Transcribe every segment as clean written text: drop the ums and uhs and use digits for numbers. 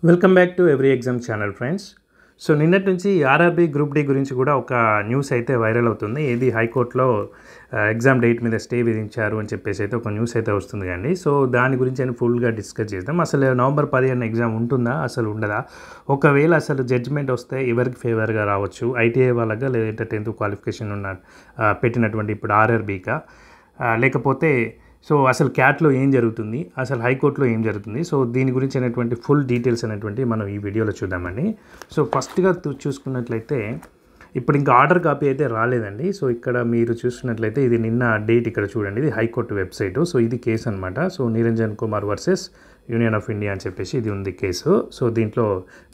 Welcome back to every exam channel friends. So నిన్నటి నుంచి RRB group D గురించి కూడా ఒక న్యూస్ అయితే వైరల్ అవుతుంది. ఏది హైకోర్టులో ఎగ్జామ్ డేట్ మీద స్టే విధించారు అని చెప్పేసి అయితే ఒక న్యూస్ అయితే వస్తుంది కండి. సో దాని గురించి అని ఫుల్గా డిస్కస్ చేద్దాం. అసలు నవంబర్ 15 ఎగ్జామ్ ఉంటుందా, అసలు ఉండదా, ఒకవేళ అసలు జడ్జిమెంట్ వస్తే ఎవరికి ఫేవర్గా రావచ్చు, ఐటీఐ వాళ్ళగా లేదంటే 10th క్వాలిఫికేషన్ ఉన్న పెట్టినటువంటి ఇప్పుడు ఆర్ఆర్బీకా, లేకపోతే సో అసలు క్యాట్లో ఏం జరుగుతుంది, అసలు హైకోర్టులో ఏం జరుగుతుంది, సో దీని గురించి అనేటువంటి ఫుల్ డీటెయిల్స్ అనేటువంటి మనం ఈ వీడియోలో చూద్దామండి. సో ఫస్ట్గా చూసుకున్నట్లయితే ఇప్పుడు ఇంకా ఆర్డర్ కాపీ అయితే రాలేదండి. సో ఇక్కడ మీరు చూస్తున్నట్లయితే ఇది నిన్న డేట్ ఇక్కడ చూడండి, ఇది హైకోర్టు వెబ్సైటు. సో ఇది కేసు అనమాట. So Niranjan Kumar versus union of India అని చెప్పేసి ఇది ఉంది కేసు. సో దీంట్లో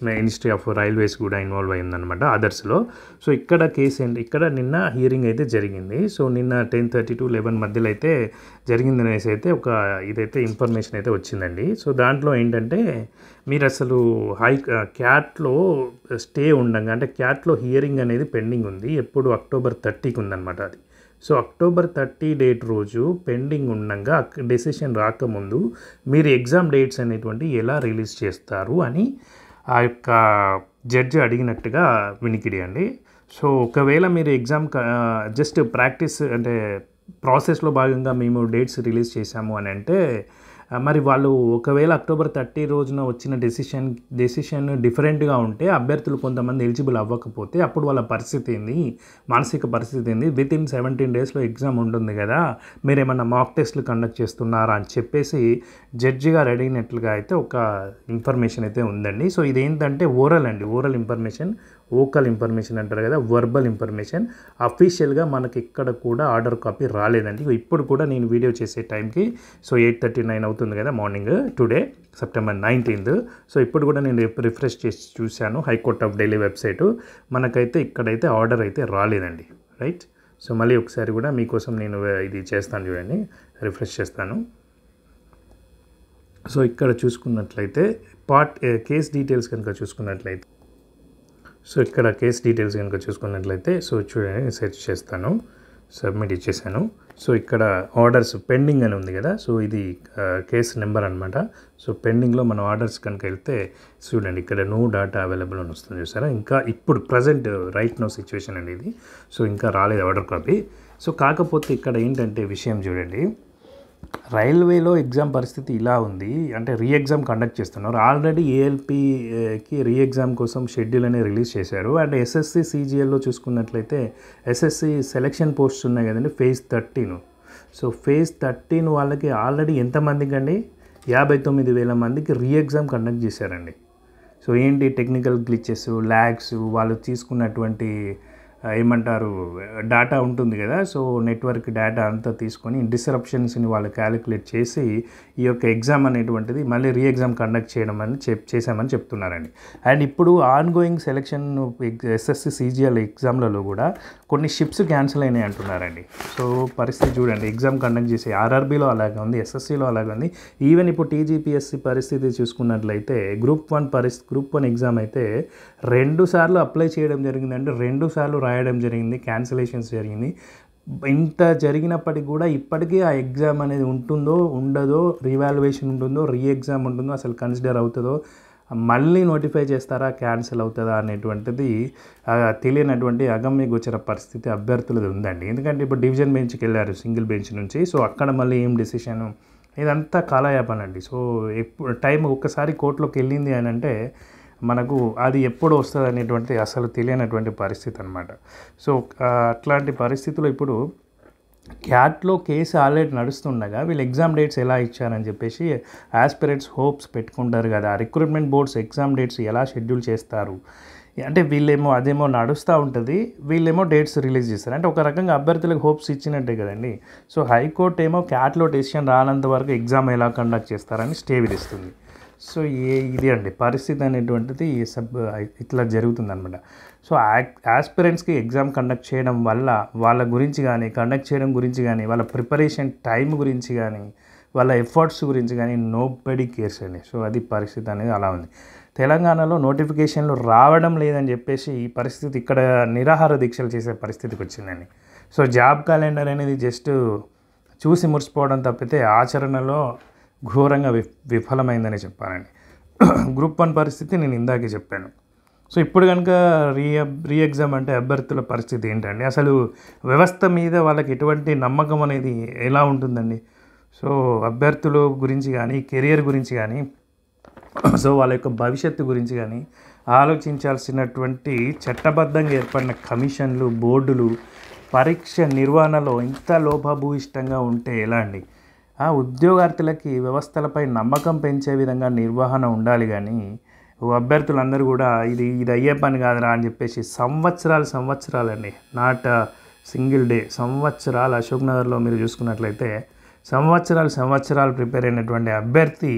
మినిస్ట్రీ ఆఫ్ రైల్వేస్ కూడా ఇన్వాల్వ్ అయ్యిందనమాట అదర్స్లో. సో ఇక్కడ కేసు ఏంటి, ఇక్కడ నిన్న హియరింగ్ అయితే జరిగింది. సో నిన్న 10:30 to 11 మధ్యలో అయితే జరిగిందనేసి అయితే ఒక ఇదైతే ఇన్ఫర్మేషన్ అయితే వచ్చిందండి. సో దాంట్లో ఏంటంటే మీరు అసలు క్యాట్లో స్టే ఉండగా, అంటే క్యాట్లో హియరింగ్ అనేది పెండింగ్ ఉంది. ఎప్పుడు October 30కి ఉందన్నమాట అది. సో October 30 డేట్ రోజు పెండింగ్ ఉండగా డెసిషన్ రాకముందు మీరు ఎగ్జామ్ డేట్స్ అనేటువంటి ఎలా రిలీజ్ చేస్తారు అని ఆ యొక్క జడ్జి అడిగినట్టుగా వినికిడి అండి. సో ఒకవేళ మీరు ఎగ్జామ్ జస్ట్ ప్రాక్టీస్ అంటే ప్రాసెస్లో భాగంగా మేము డేట్స్ రిలీజ్ చేశాము అని అంటే మరి వాళ్ళు ఒకవేళ October 30 రోజున వచ్చిన డెసిషన్ డిఫరెంట్గా ఉంటే అభ్యర్థులు కొంతమంది ఎలిజిబుల్ అవ్వకపోతే అప్పుడు వాళ్ళ పరిస్థితి ఏంది, మానసిక పరిస్థితి ఏంది, వితిన్ 17 డేస్లో ఎగ్జామ్ ఉంటుంది కదా, మీరు ఏమన్నా మాక్ టెస్ట్లు కండక్ట్ చేస్తున్నారా అని చెప్పేసి జడ్జి గారు అడిగినట్లుగా అయితే ఒక ఇన్ఫర్మేషన్ అయితే ఉందండి. సో ఇదేంటంటే ఓరల్ అండి, ఓరల్ ఇన్ఫర్మేషన్, ఓకల్ ఇన్ఫర్మేషన్ అంటారు కదా, వర్బల్ ఇన్ఫర్మేషన్. అఫీషియల్గా మనకి ఇక్కడ కూడా ఆర్డర్ కాపీ రాలేదండి. ఇప్పుడు కూడా నేను వీడియో చేసే టైంకి సో 8:39 అవుతుంది కదా morning, today September 19th. So ఇప్పుడు కూడా నేను రిఫ్రెష్ చేసి చూశాను హైకోర్ట్ ఆఫ్ ఢిల్లీ వెబ్సైటు, మనకైతే ఇక్కడైతే ఆర్డర్ అయితే రాలేదండి. రైట్. సో మళ్ళీ ఒకసారి కూడా మీకోసం నేను ఇది చేస్తాను చూడండి, రిఫ్రెష్ చేస్తాను. సో ఇక్కడ చూసుకున్నట్లయితే కేస్ డీటెయిల్స్ కనుక చూసుకున్నట్లయితే, సో ఇక్కడ కేస్ డీటెయిల్స్ కనుక చూసుకున్నట్లయితే సో చూడండి, సెర్చ్ చేస్తాను, సబ్మిట్ ఇచ్చేసాను. సో ఇక్కడ ఆర్డర్స్ పెండింగ్ అని ఉంది కదా, సో ఇది కేసు నెంబర్ అనమాట. సో పెండింగ్లో మనం ఆర్డర్స్ కనుక వెళ్తే చూడండి, ఇక్కడ నో డాటా అవైలబుల్ అని వస్తుంది చూసారా. ఇంకా ఇప్పుడు ప్రజెంట్ రైట్ నో సిచ్యువేషన్ అండి ఇది. సో ఇంకా రాలేదు ఆర్డర్ కాపీ. సో కాకపోతే ఇక్కడ ఏంటంటే విషయం చూడండి, రైల్వేలో ఎగ్జామ్ పరిస్థితి ఇలా ఉంది. అంటే రీ ఎగ్జామ్ కండక్ట్ చేస్తున్నారు. ఆల్రెడీ ఏఎల్పికి రీ ఎగ్జామ్ కోసం షెడ్యూల్ అనేది రిలీజ్ చేశారు. అండ్ ఎస్ఎస్సి సిజిఎల్లో చూసుకున్నట్లయితే ఎస్ఎస్సి సెలెక్షన్ పోస్ట్స్ ఉన్నాయి కదండి, phase 13. సో phase 13 వాళ్ళకి ఆల్రెడీ ఎంతమందికి అండి, 59,000 మందికి రీ ఎగ్జామ్ కండక్ట్ చేశారండి. సో ఏంటి టెక్నికల్ గ్లిచెస్, ల్యాగ్స్, వాళ్ళు తీసుకున్నటువంటి ఏమంటారు డేటా ఉంటుంది కదా, సో నెట్వర్క్ డేటా అంతా తీసుకొని డిస్రప్షన్స్ని వాళ్ళు క్యాలిక్యులేట్ చేసి ఈ యొక్క ఎగ్జామ్ అనేటువంటిది మళ్ళీ రీ ఎగ్జామ్ కండక్ట్ చేయడం అని చేశామని చెప్తున్నారండి. అండ్ ఇప్పుడు ఆన్గోయింగ్ సెలెక్షన్ ఎస్ఎస్సి సిజిఎల్ ఎగ్జామ్లలో కూడా కొన్ని షిప్స్ క్యాన్సిల్ అయినాయి అంటున్నారండి. సో పరిస్థితి చూడండి, ఎగ్జామ్ కండక్ట్ చేసే ఆర్ఆర్బీలో అలాగే ఉంది, ఎస్ఎస్సిలో అలాగే ఉంది. ఈవెన్ ఇప్పుడు టీజీపీఎస్సీ పరిస్థితి చూసుకున్నట్లయితే గ్రూప్ 1 ఎగ్జామ్ అయితే 2 సార్లు అప్లై చేయడం జరిగిందంటే 2 సార్లు రాయడం జరిగింది, క్యాన్సిలేషన్స్ జరిగింది. ఇంత జరిగినప్పటికీ కూడా ఇప్పటికీ ఆ ఎగ్జామ్ అనేది ఉంటుందో ఉండదో, రీవాల్యుయేషన్ ఉంటుందో, రీ ఎగ్జామ్ ఉంటుందో, అసలు కన్సిడర్ అవుతుందో, మళ్ళీ నోటిఫై చేస్తారా, క్యాన్సిల్ అవుతుందా అనేటువంటిది తెలియనటువంటి అగమ్య గోచర పరిస్థితి అభ్యర్థులది ఉందండి. ఎందుకంటే ఇప్పుడు డివిజన్ బెంచ్కి వెళ్ళారు సింగిల్ బెంచ్ నుంచి. సో అక్కడ మళ్ళీ ఏం డెసిషన్, ఇదంతా కాలయాపనండి. సో ఎప్పుడు టైం ఒక్కసారి కోర్టులోకి వెళ్ళింది అని అంటే మనకు అది ఎప్పుడు వస్తుంది అనేటువంటిది అసలు తెలియనటువంటి పరిస్థితి అనమాట. సో అట్లాంటి పరిస్థితుల్లో ఇప్పుడు క్యాట్లో కేసు ఆల్రెడీ నడుస్తుండగా వీళ్ళు ఎగ్జామ్ డేట్స్ ఎలా ఇచ్చారని చెప్పేసి ఆస్పిరెంట్స్ హోప్స్ పెట్టుకుంటారు కదా, రిక్రూట్మెంట్ బోర్డ్స్ ఎగ్జామ్ డేట్స్ ఎలా షెడ్యూల్ చేస్తారు అంటే వీళ్ళేమో అదేమో నడుస్తూ ఉంటుంది, వీళ్ళేమో డేట్స్ రిలీజ్ చేస్తారు. అంటే ఒక రకంగా అభ్యర్థులకు హోప్స్ ఇచ్చినట్టే కదండి. సో హైకోర్టు ఏమో క్యాట్లో డెసిషన్ రానంత వరకు ఎగ్జామ్ ఎలా కండక్ట్ చేస్తారని స్టే విధిస్తుంది. సో ఇది అండి పరిస్థితి అనేటువంటిది ఇట్లా జరుగుతుందన్నమాట. సో ఆస్పిరెంట్స్కి ఎగ్జామ్ కండక్ట్ చేయడం వల్ల వాళ్ళ గురించి కానీ, కండక్ట్ చేయడం గురించి కానీ, వాళ్ళ ప్రిపరేషన్ టైం గురించి కానీ, వాళ్ళ ఎఫర్ట్స్ గురించి కానీ నోబడీ కేర్స్ అండి. సో అది పరిస్థితి అనేది అలా ఉంది. తెలంగాణలో నోటిఫికేషన్లు రావడం లేదని చెప్పేసి ఈ పరిస్థితి ఇక్కడ నిరాహార దీక్షలు చేసే పరిస్థితికి వచ్చిందండి. సో జాబ్ క్యాలెండర్ అనేది జస్ట్ చూసి మురిసిపోవడం తప్పితే ఆచరణలో ఘోరంగా విఫలమైందని చెప్పాలండి. గ్రూప్ 1 పరిస్థితి నేను ఇందాకే చెప్పాను. సో ఇప్పుడు కనుక రీ ఎగ్జామ్ అంటే అభ్యర్థుల పరిస్థితి ఏంటండి? అసలు వ్యవస్థ మీద వాళ్ళకి ఎటువంటి నమ్మకం అనేది ఎలా ఉంటుందండి? సో అభ్యర్థుల గురించి కానీ, కెరియర్ గురించి కానీ, సో వాళ్ళ యొక్క భవిష్యత్తు గురించి కానీ ఆలోచించాల్సినటువంటి చట్టబద్ధంగా ఏర్పడిన కమిషన్లు, బోర్డులు పరీక్ష నిర్వహణలో ఇంత లోపభూయిష్టంగా ఉంటే ఎలా అండి? ఉద్యోగార్థులకి వ్యవస్థలపై నమ్మకం పెంచే విధంగా నిర్వహణ ఉండాలి కానీ అభ్యర్థులందరూ కూడా ఇది అయ్యే పని కాదురా అని చెప్పేసి సంవత్సరాలండి, నాట్ సింగిల్ డే, సంవత్సరాలు అశోక్ నగర్లో మీరు చూసుకున్నట్లయితే సంవత్సరాలు ప్రిపేర్ అయినటువంటి అభ్యర్థి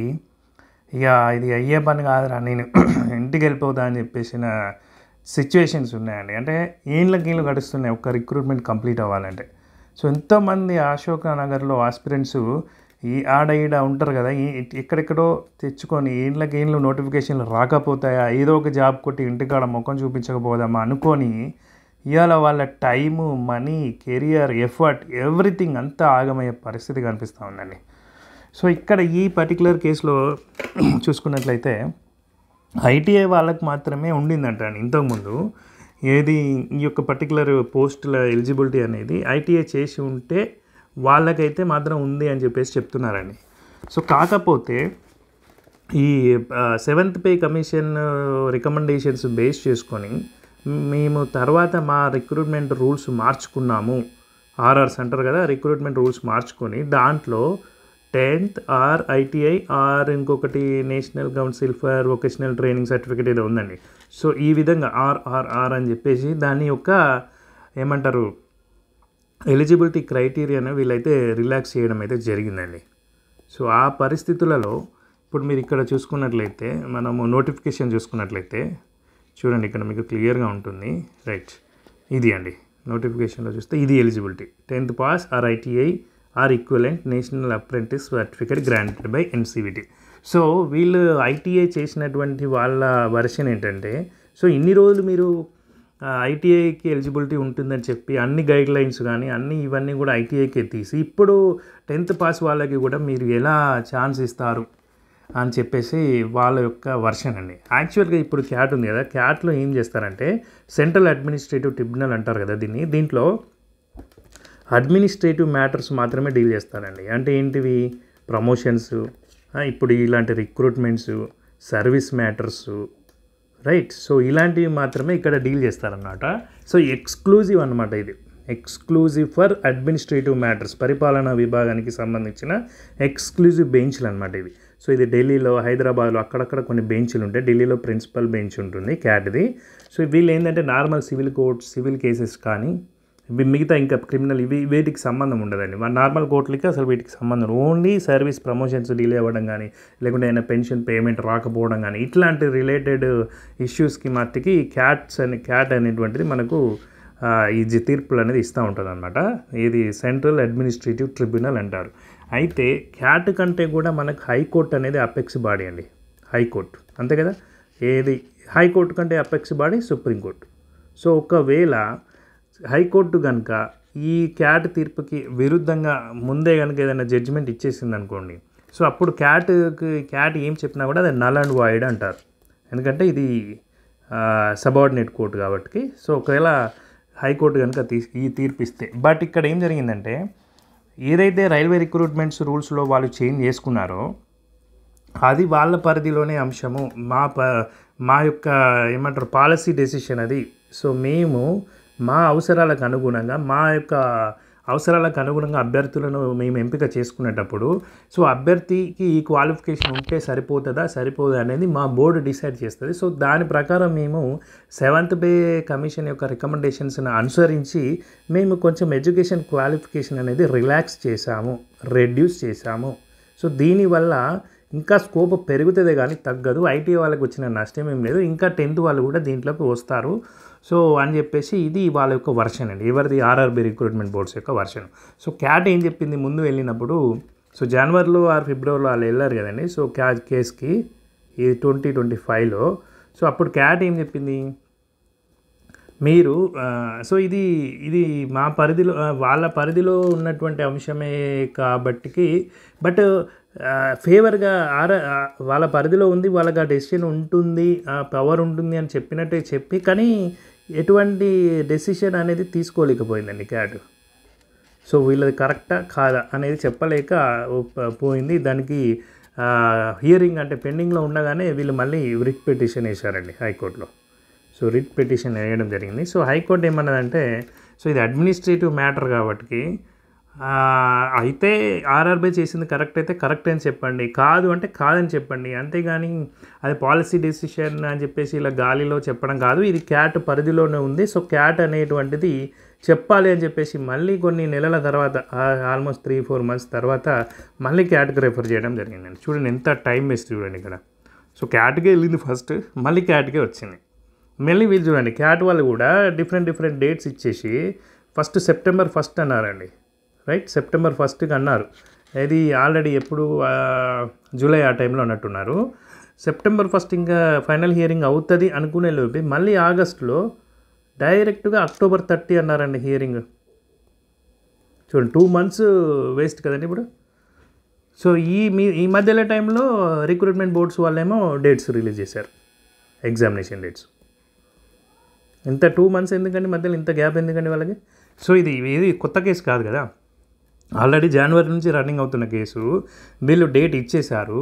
ఇక ఇది అయ్యే పని కాదురా నేను ఇంటికి వెళ్ళిపోతా అని చెప్పేసిన సిచ్యువేషన్స్ ఉన్నాయండి. అంటే ఏళ్ళకి గడుస్తున్నాయి ఒక్క రిక్రూట్మెంట్ కంప్లీట్ అవ్వాలంటే. సో ఎంతోమంది అశోక్ నగర్లో ఆస్పిరెంట్స్ ఈడ ఉంటారు కదా, ఎక్కడెక్కడో తెచ్చుకొని ఏళ్ళకి నోటిఫికేషన్లు రాకపోతాయా, ఏదో ఒక జాబ్ కొట్టి ఇంటికాడ ముఖం చూపించకపోదామా అనుకొని ఇవాళ వాళ్ళ time, money, career, effort, everything అంతా ఆగమయ్యే పరిస్థితి కనిపిస్తూ ఉందండి. సో ఇక్కడ ఈ పర్టికులర్ కేసులో చూసుకున్నట్లయితే ఐటీఐ వాళ్ళకి మాత్రమే ఉండిందంట అండి ఇంతకుముందు. ఏది ఈ యొక్క పర్టికులర్ పోస్టుల ఎలిజిబిలిటీ అనేది ఐటీఐ చేసి ఉంటే వాళ్ళకైతే మాత్రం ఉంది అని చెప్పేసి చెప్తున్నారండి. సో కాకపోతే ఈ 7th pay commission recommendations base చేసుకొని మేము తర్వాత మా రిక్రూట్మెంట్ రూల్స్ మార్చుకున్నాము, ఆర్ఆర్స్ అంటారు కదా, రిక్రూట్మెంట్ రూల్స్ మార్చుకొని దాంట్లో 10th ఆర్ ఐటీఐ ఆర్ ఇంకొకటి national council for vocational training certificate ఏదో ఉందండి. సో ఈ విధంగా ఆర్ఆర్ఆర్ అని చెప్పేసి దాని యొక్క ఏమంటారు ఎలిజిబిలిటీ క్రైటీరియాను వీళ్ళైతే రిలాక్స్ చేయడం అయితే జరిగిందండి. సో ఆ పరిస్థితులలో ఇప్పుడు మీరు ఇక్కడ చూసుకున్నట్లయితే మనము నోటిఫికేషన్ చూసుకున్నట్లయితే చూడండి, ఇక్కడ మీకు క్లియర్గా ఉంటుంది. రైట్, ఇది అండి నోటిఫికేషన్లో చూస్తే ఇది eligibility 10th pass or ITI are equivalent national apprentice certificate granted by NCVT. So వీళ్ళు ఐటీఐ చేసినటువంటి వాళ్ళ వర్షన్ ఏంటంటే, సో ఇన్ని రోజులు మీరు ఐటీఐకి ఎలిజిబిలిటీ ఉంటుందని చెప్పి అన్ని గైడ్లైన్స్ కానీ ఇవన్నీ కూడా ఐటీఐకే తీసి ఇప్పుడు 10th పాస్ వాళ్ళకి కూడా మీరు ఎలా ఛాన్స్ ఇస్తారు అని చెప్పేసి వాళ్ళ యొక్క వర్షన్ అండి. యాక్చువల్గా ఇప్పుడు క్యాట్ ఉంది కదా, క్యాట్లో ఏం చేస్తారంటే సెంట్రల్ అడ్మినిస్ట్రేటివ్ ట్రిబ్యునల్ అంటారు కదా దీంట్లో అడ్మినిస్ట్రేటివ్ మ్యాటర్స్ మాత్రమే డీల్ చేస్తారండి. అంటే ఏంటివి, ప్రమోషన్స్, ఇప్పుడు ఇలాంటి recruitments, service matters, right. So ఇలాంటివి మాత్రమే ఇక్కడ డీల్ చేస్తారన్నమాట. సో ఎక్స్క్లూజివ్ అనమాట, ఇది ఎక్స్క్లూజివ్ ఫర్ అడ్మినిస్ట్రేటివ్ మ్యాటర్స్, పరిపాలనా విభాగానికి సంబంధించిన ఎక్స్క్లూజివ్ బెంచ్లు అనమాట ఇవి. సో ఇది ఢిల్లీలో, హైదరాబాద్లో అక్కడక్కడ కొన్ని బెంచ్లు ఉంటాయి. ఢిల్లీలో ప్రిన్సిపల్ బెంచ్ ఉంటుంది క్యాట్ది. సో వీళ్ళు ఏంటంటే normal civil courts, civil cases కానీ మిగతా ఇంకా క్రిమినల్ వీటికి సంబంధం ఉండదండి. నార్మల్ కోర్టులకి అసలు వీటికి సంబంధం, ఓన్లీ సర్వీస్ ప్రమోషన్స్ డిలే అవ్వడం కానీ, లేకుంటే ఏదైనా పెన్షన్ పేమెంట్ రాకపోవడం కానీ ఇట్లాంటి రిలేటెడ్ ఇష్యూస్కి మట్టికి క్యాట్ అనేటువంటిది మనకు ఈ తీర్పులు అనేది ఇస్తూ ఉంటుంది అనమాట. ఇది సెంట్రల్ అడ్మినిస్ట్రేటివ్ ట్రిబ్యునల్ అంటారు. అయితే క్యాట్ కంటే కూడా మనకు హైకోర్టు అనేది అపెక్స్ బాడీ అండి. హైకోర్టు అంతే కదా, ఏది హైకోర్టు కంటే అపెక్స్ బాడీ సుప్రీంకోర్టు. సో ఒకవేళ హైకోర్టు కనుక ఈ క్యాట్ తీర్పుకి విరుద్ధంగా ముందే కనుక ఏదైనా జడ్జిమెంట్ ఇచ్చేసింది అనుకోండి, సో అప్పుడు క్యాట్ ఏం చెప్పినా కూడా అది నల్ అండ్ వాయిడ్ అంటారు. ఎందుకంటే ఇది సబార్డినేట్ కోర్టు కాబట్టి. సో ఒకవేళ హైకోర్టు కనుక ఈ తీర్పు ఇస్తే, బట్ ఇక్కడ ఏం జరిగిందంటే ఏదైతే రైల్వే రిక్రూట్మెంట్స్ రూల్స్లో వాళ్ళు చేంజ్ చేసుకున్నారో అది వాళ్ళ పరిధిలోనే అంశము, మా యొక్క ఏమంటారు పాలసీ డెసిషన్ అది. సో మేము మా అవసరాలకు అనుగుణంగా అభ్యర్థులను మేము ఎంపిక చేసుకునేటప్పుడు సో అభ్యర్థికి ఈ క్వాలిఫికేషన్ ఉంటే సరిపోదా అనేది మా బోర్డు డిసైడ్ చేస్తుంది. సో దాని ప్రకారం మేము 7th పే కమిషన్ యొక్క రికమెండేషన్స్ని అనుసరించి మేము కొంచెం ఎడ్యుకేషన్ క్వాలిఫికేషన్ అనేది రెడ్యూస్ చేశాము. సో దీనివల్ల ఇంకా స్కోప్ పెరుగుతుందే కానీ తగ్గదు. ఐటీ వాళ్ళకి వచ్చిన నష్టం ఏం లేదు, ఇంకా 10th వాళ్ళు కూడా దీంట్లోకి వస్తారు. సో అని చెప్పేసి ఇది వాళ్ళ యొక్క వర్షన్ అండి, ఎవరిది ఆర్ఆర్బీ రిక్రూట్మెంట్ బోర్డ్స్ యొక్క వర్షన్. సో క్యాట్ ఏం చెప్పింది ముందు వెళ్ళినప్పుడు, సో జనవరిలో ఆర్ ఫిబ్రవరిలో వాళ్ళు వెళ్ళారు కదండి. సో కేసుకి ఇది 2025లో. సో అప్పుడు క్యాట్ ఏం చెప్పింది, మీరు సో ఇది మా పరిధిలో వాళ్ళ పరిధిలో ఉన్నటువంటి అంశమే కాబట్టికి బట్ ఫేవర్గా వాళ్ళ పరిధిలో ఉంది, వాళ్ళకి ఆ డెసిషన్ ఉంటుంది, ఆ పవర్ ఉంటుంది అని చెప్పినట్టే చెప్పి కానీ ఎటువంటి డెసిషన్ అనేది తీసుకోలేకపోయిందండి క్యాట్. సో వీళ్ళది కరెక్టా కాదా అనేది చెప్పలేక పోయింది. దానికి హియరింగ్ అంటే పెండింగ్లో ఉండగానే వీళ్ళు మళ్ళీ రిట్ పిటిషన్ వేశారండి హైకోర్టులో. సో రిట్ పిటిషన్ వేయడం జరిగింది. సో హైకోర్టు ఏమన్నదంటే సో ఇది అడ్మినిస్ట్రేటివ్ మ్యాటర్ కాబట్టి అయితే ఆర్ఆర్బీ చేసింది కరెక్ట్ అయితే కరెక్ట్ అని చెప్పండి, కాదు అంటే కాదని చెప్పండి, అంతేగాని అది పాలసీ డెసిషన్ అని చెప్పేసి ఇలా గాలిలో చెప్పడం కాదు, ఇది క్యాట్ పరిధిలోనే ఉంది. సో క్యాట్ అనేటువంటిది చెప్పాలి అని చెప్పేసి మళ్ళీ కొన్ని నెలల తర్వాత ఆల్మోస్ట్ 3-4 months తర్వాత మళ్ళీ క్యాట్కి రెఫర్ చేయడం జరిగిందండి. చూడండి ఎంత టైం వేస్ట్ చూడండి ఇక్కడ. సో క్యాట్కే వెళ్ళింది ఫస్ట్, మళ్ళీ క్యాట్కే వచ్చింది. మళ్ళీ వీళ్ళు చూడండి క్యాట్ వాళ్ళు కూడా డిఫరెంట్ డేట్స్ ఇచ్చేసి ఫస్ట్ September 1st అన్నారండి, రైట్? September 1st అన్నారు. ఇది ఆల్రెడీ ఎప్పుడు జూలై ఆ టైంలో అన్నట్టున్నారు. September 1st ఇంకా ఫైనల్ హియరింగ్ అవుతుంది అనుకునే లోపే మళ్ళీ ఆగస్టులో డైరెక్ట్గా October 30 అన్నారండి హియరింగ్. చూడండి 2 months వేస్ట్ కదండి ఇప్పుడు. సో ఈ మధ్యలో టైంలో రిక్రూట్మెంట్ బోర్డ్స్ వాళ్ళేమో డేట్స్ రిలీజ్ చేశారు, ఎగ్జామినేషన్ డేట్స్. ఇంత 2 months ఎందుకండి మధ్యలో, ఇంత గ్యాప్ ఎందుకండి వాళ్ళకి? సో ఇది కొత్త కేసు కాదు కదా, ఆల్రెడీ జనవరి నుంచి రన్నింగ్ అవుతున్న కేసు. వీళ్ళు డేట్ ఇచ్చేశారు,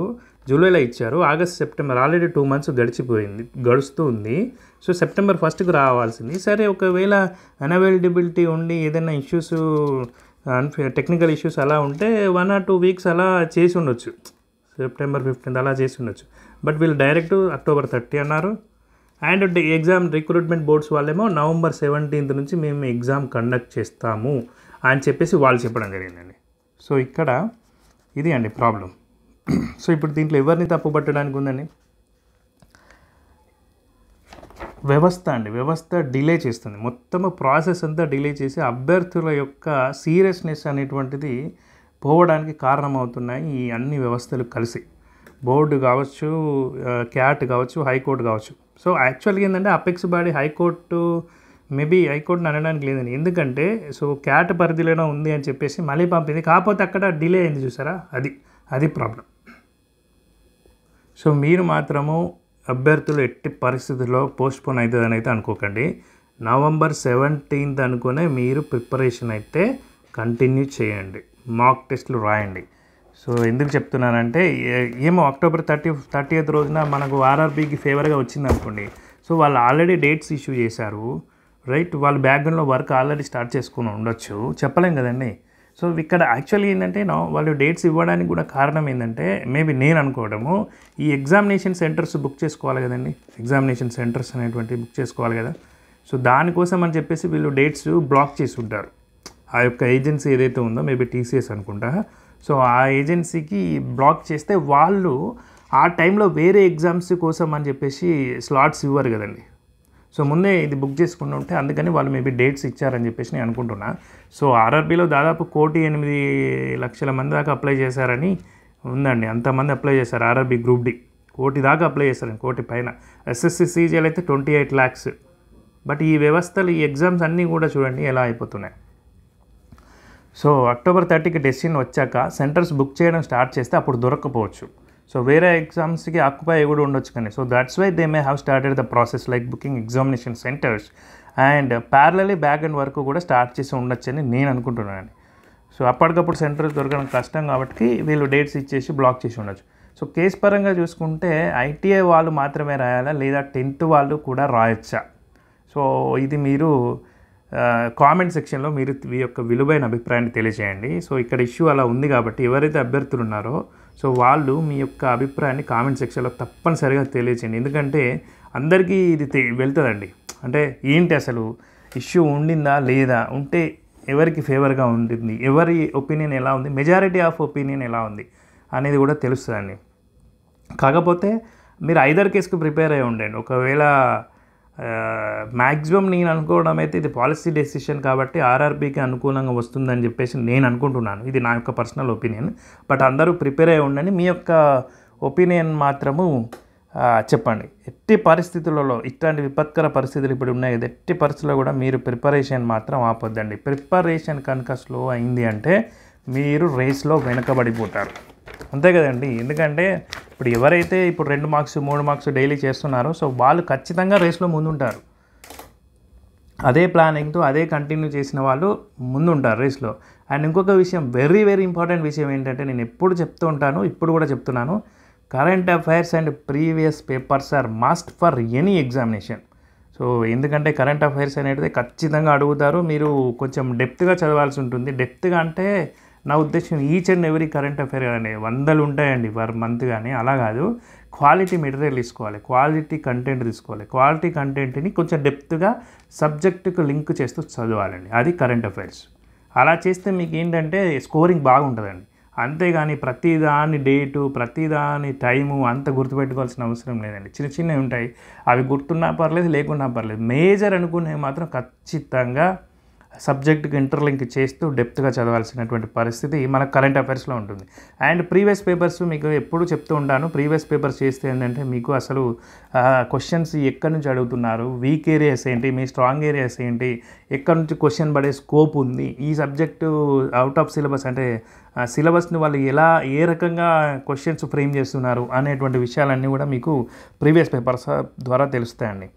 జూలైలో ఇచ్చారు, ఆగస్ట్ సెప్టెంబర్ ఆల్రెడీ 2 months గడుస్తూ ఉంది. సో September 1st రావాల్సింది. సరే ఒకవేళ అన్అవైలబిలిటీ ఉండి ఏదైనా ఇష్యూస్ టెక్నికల్ ఇష్యూస్ అలా ఉంటే 1 or 2 weeks అలా చేసి ఉండొచ్చు, September 15th అలా చేసి ఉండొచ్చు. బట్ వీళ్ళు డైరెక్ట్ October 30 అన్నారు. అండ్ ఎగ్జామ్ రిక్రూట్మెంట్ బోర్డ్స్ వాళ్ళేమో November 17th నుంచి మేము ఎగ్జామ్ కండక్ట్ చేస్తాము అని చెప్పేసి వాళ్ళు చెప్పడం జరిగిందండి. సో ఇక్కడ ఇది అండి ప్రాబ్లం. సో ఇప్పుడు దీంట్లో ఎవరిని తప్పు పట్టడానికి ఉందండి? వ్యవస్థ డిలే చేస్తుంది, మొత్తం ప్రాసెస్ అంతా డిలే చేసి అభ్యర్థుల యొక్క సీరియస్నెస్ అనేటువంటిది పోవడానికి కారణమవుతున్నాయి ఈ అన్ని వ్యవస్థలు కలిసి. బోర్డు కావచ్చు, క్యాట్ కావచ్చు, హైకోర్టు కావచ్చు. సో యాక్చువల్గా ఏంటంటే అపెక్స్ బాడీ హైకోర్టుని అనడానికి లేదండి, ఎందుకంటే సో క్యాట్ పరిధిలోనే ఉంది అని చెప్పేసి మళ్ళీ పంపింది, కాకపోతే అక్కడ డిలే అయింది చూసారా, అది ప్రాబ్లం. సో మీరు మాత్రము అభ్యర్థులు ఎట్టి పరిస్థితుల్లో పోస్ట్పోన్ అవుతుందని అయితే అనుకోకండి. November 17th అనుకునే మీరు ప్రిపరేషన్ అయితే కంటిన్యూ చేయండి, మాక్ టెస్ట్లు రాయండి. సో ఎందుకు చెప్తున్నానంటే ఏమో October 30th రోజున మనకు ఆర్ఆర్బీకి ఫేవర్గా వచ్చింది అనుకోండి, సో వాళ్ళు ఆల్రెడీ డేట్స్ ఇష్యూ చేశారు, రైట్? వాళ్ళు బ్యాక్గ్రౌండ్లో వర్క్ ఆల్రెడీ స్టార్ట్ చేసుకుని ఉండొచ్చు, చెప్పలేం కదండి. సో ఇక్కడ యాక్చువల్లీ ఏంటంటే వాళ్ళు డేట్స్ ఇవ్వడానికి కూడా కారణం ఏంటంటే మేబీ నేను అనుకోవడము, ఈ ఎగ్జామినేషన్ సెంటర్స్ బుక్ చేసుకోవాలి కదండి, ఎగ్జామినేషన్ సెంటర్స్ అనేటువంటివి బుక్ చేసుకోవాలి కదా. సో దానికోసం అని చెప్పేసి వీళ్ళు డేట్స్ బ్లాక్ చేసి ఉంటారు. ఆ యొక్క ఏజెన్సీ ఏదైతే ఉందో మేబీ TCS అనుకుంటా, సో ఆ ఏజెన్సీకి బ్లాక్ చేస్తే వాళ్ళు ఆ టైంలో వేరే ఎగ్జామ్స్ కోసం అని చెప్పేసి స్లాట్స్ ఇవ్వరు కదండి. సో ముందే ఇది బుక్ చేసుకుని ఉంటే అందుకని వాళ్ళు మేబీ డేట్స్ ఇచ్చారని చెప్పేసి నేను అనుకుంటున్నా. సో ఆర్ఆర్బీలో దాదాపు 1,08,00,000 మంది దాకా అప్లై చేశారని ఉందండి, అంతమంది అప్లై చేశారు. ఆర్ఆర్బీ గ్రూప్ D 1,00,000 దాకా అప్లై చేశారండి, 1,00,000 పైన. SSC CGL అయితే 28 lakhs. బట్ ఈ వ్యవస్థలు ఈ ఎగ్జామ్స్ అన్నీ కూడా చూడండి ఎలా అయిపోతున్నాయి. సో October 30కి డెసిషన్ వచ్చాక సెంటర్స్ బుక్ చేయడం స్టార్ట్ చేస్తే అప్పుడు దొరకకపోవచ్చు. సో వేరే ఎగ్జామ్స్కి ఆక్యుపై కూడా ఉండొచ్చు కానీ. So that's why they may have started the process like booking examination centres and parallelly back and work కూడా స్టార్ట్ చేసి ఉండొచ్చని నేను అనుకుంటున్నాను. సో అప్పటికప్పుడు సెంటర్స్ దొరకడం కష్టం కాబట్టి వీళ్ళు డేట్స్ ఇచ్చేసి బ్లాక్ చేసి ఉండొచ్చు. సో కేసు పరంగా చూసుకుంటే ITI వాళ్ళు మాత్రమే రాయాలా లేదా 10th వాళ్ళు కూడా రాయొచ్చా? సో ఇది మీరు కామెంట్ సెక్షన్లో మీరు మీ యొక్క విలువైన అభిప్రాయాన్ని తెలియజేయండి. సో ఇక్కడ ఇష్యూ అలా ఉంది కాబట్టి ఎవరైతే అభ్యర్థులు ఉన్నారో సో వాళ్ళు మీ యొక్క అభిప్రాయాన్ని కామెంట్ సెక్షన్లో తప్పనిసరిగా తెలియజేయండి. ఎందుకంటే అందరికీ ఇది వెళ్తుందండి, అంటే ఏంటి అసలు ఇష్యూ ఉండిందా లేదా, ఉంటే ఎవరికి ఫేవర్గా ఉంటుంది, ఎవరి ఒపీనియన్ ఎలా ఉంది, మెజారిటీ ఆఫ్ ఒపీనియన్ ఎలా ఉంది అనేది కూడా తెలుస్తుందండి. కాకపోతే మీరు ఐదర్ కేసుకు ప్రిపేర్ అయ్యి ఉండండి. ఒకవేళ మ్యాక్సిమం నేను అనుకోవడం అయితే ఇది పాలసీ డెసిషన్ కాబట్టి ఆర్ఆర్బీకి అనుకూలంగా వస్తుందని చెప్పేసి నేను అనుకుంటున్నాను. ఇది నా యొక్క పర్సనల్ ఒపీనియన్. బట్ అందరూ ప్రిపేర్ అయ్యి ఉండండి. మీ యొక్క ఒపీనియన్ మాత్రము చెప్పండి. ఎట్టి పరిస్థితులలో ఇట్లాంటి విపత్కర పరిస్థితులు ఇప్పుడు ఉన్నాయి కదా, ఎట్టి పరిస్థితుల్లో కూడా మీరు ప్రిపరేషన్ మాత్రం ఆపొద్దండి. ప్రిపరేషన్ కనుక స్లో అయింది అంటే మీరు రేస్లో వెనకబడిపోతారు, అంతే కదండి. ఎందుకంటే ఇప్పుడు ఎవరైతే ఇప్పుడు 2 మార్క్స్ 3 మార్క్స్ డైలీ చేస్తున్నారో సో వాళ్ళు ఖచ్చితంగా రేస్లో ముందుంటారు. అదే ప్లానింగ్తో అదే కంటిన్యూ చేసిన వాళ్ళు ముందుంటారు రేస్లో. అండ్ ఇంకొక విషయం, వెరీ వెరీ ఇంపార్టెంట్ విషయం ఏంటంటే, నేను ఎప్పుడు చెప్తూ ఉంటాను, ఇప్పుడు కూడా చెప్తున్నాను, current affairs and previous papers are must for any examination. So ఎందుకంటే కరెంట్ అఫైర్స్ అనేది ఖచ్చితంగా అడుగుతారు, మీరు కొంచెం డెప్త్గా చదవాల్సి ఉంటుంది. డెప్త్గా అంటే నా ఉద్దేశం each and every current affair కానీ 100 ఉంటాయండి పర్ మంత్, కానీ అలా కాదు. క్వాలిటీ మెటీరియల్ తీసుకోవాలి, క్వాలిటీ కంటెంట్ తీసుకోవాలి, క్వాలిటీ కంటెంట్ని కొంచెం డెప్త్గా సబ్జెక్టుకు లింక్ చేస్తూ చదవాలండి, అది కరెంట్ అఫైర్స్. అలా చేస్తే మీకు ఏంటంటే స్కోరింగ్ బాగుంటుందండి. అంతేగాని ప్రతిదాని డేటు ప్రతిదాని టైము అంత గుర్తుపెట్టుకోవాల్సిన అవసరం లేదండి. చిన్న చిన్నవి ఉంటాయి, అవి గుర్తున్నా పర్లేదు లేకున్నా పర్లేదు. మేజర్ అనుకునేవి మాత్రం ఖచ్చితంగా సబ్జెక్టుకి ఇంటర్లింక్ చేస్తూ డెప్త్గా చదవాల్సినటువంటి పరిస్థితి మనకు కరెంట్ అఫైర్స్లో ఉంటుంది. అండ్ ప్రీవియస్ పేపర్స్ మీకు ఎప్పుడు చెప్తూ ఉంటాను, ప్రీవియస్ పేపర్స్ చేస్తే ఏంటంటే మీకు అసలు క్వశ్చన్స్ ఎక్కడి నుంచి అడుగుతున్నారు, వీక్ ఏరియాస్ ఏంటి, మీ స్ట్రాంగ్ ఏరియాస్ ఏంటి, ఎక్కడి నుంచి క్వశ్చన్ పడే స్కోప్ ఉంది, ఈ సబ్జెక్టు అవుట్ ఆఫ్ సిలబస్ అంటే సిలబస్ని వాళ్ళు ఏ రకంగా క్వశ్చన్స్ ఫ్రేమ్ చేస్తున్నారు అనేటువంటి విషయాలన్నీ కూడా మీకు ప్రీవియస్ పేపర్స్ ద్వారా తెలుస్తాయండి.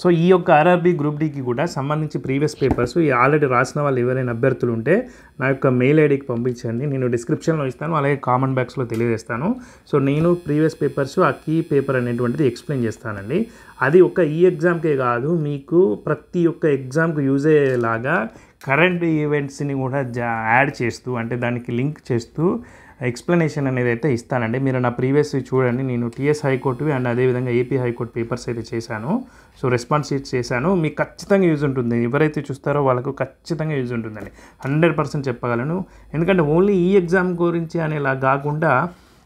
సో ఈ యొక్క ఆర్ఆర్బీ గ్రూప్ డీకి కూడా సంబంధించి ప్రీవియస్ పేపర్స్ ఆల్రెడీ రాసిన వాళ్ళు ఎవరైనా అభ్యర్థులు ఉంటే నా యొక్క మెయిల్ ఐడికి పంపించండి, నేను డిస్క్రిప్షన్లో ఇస్తాను, అలాగే కామెంట్ బాక్స్లో తెలియజేస్తాను. సో నేను ప్రీవియస్ పేపర్స్ ఆ కీ పేపర్ అనేటువంటిది ఎక్స్ప్లెయిన్ చేస్తానండి. అది ఒక ఈ ఎగ్జామ్కే కాదు, మీకు ప్రతి ఒక్క ఎగ్జామ్కి యూజ్ అయ్యేలాగా కరెంట్ ఈవెంట్స్ని కూడా యాడ్ చేస్తూ, అంటే దానికి లింక్ చేస్తూ ఎక్స్ప్లెనేషన్ అనేది అయితే ఇస్తానండి. మీరు నా ప్రీవియస్ చూడండి, నేను టీఎస్ హైకోర్టువి అండ్ అదేవిధంగా ఏపీ హైకోర్టు పేపర్స్ అయితే చేశాను. సో రెస్పాన్స్ షీట్స్ చేశాను, మీకు ఖచ్చితంగా యూజ్ ఉంటుంది. ఎవరైతే చూస్తారో వాళ్ళకు ఖచ్చితంగా యూజ్ ఉంటుందండి, 100% చెప్పగలను. ఎందుకంటే ఓన్లీ ఈ ఎగ్జామ్ గురించి అనేలా కాకుండా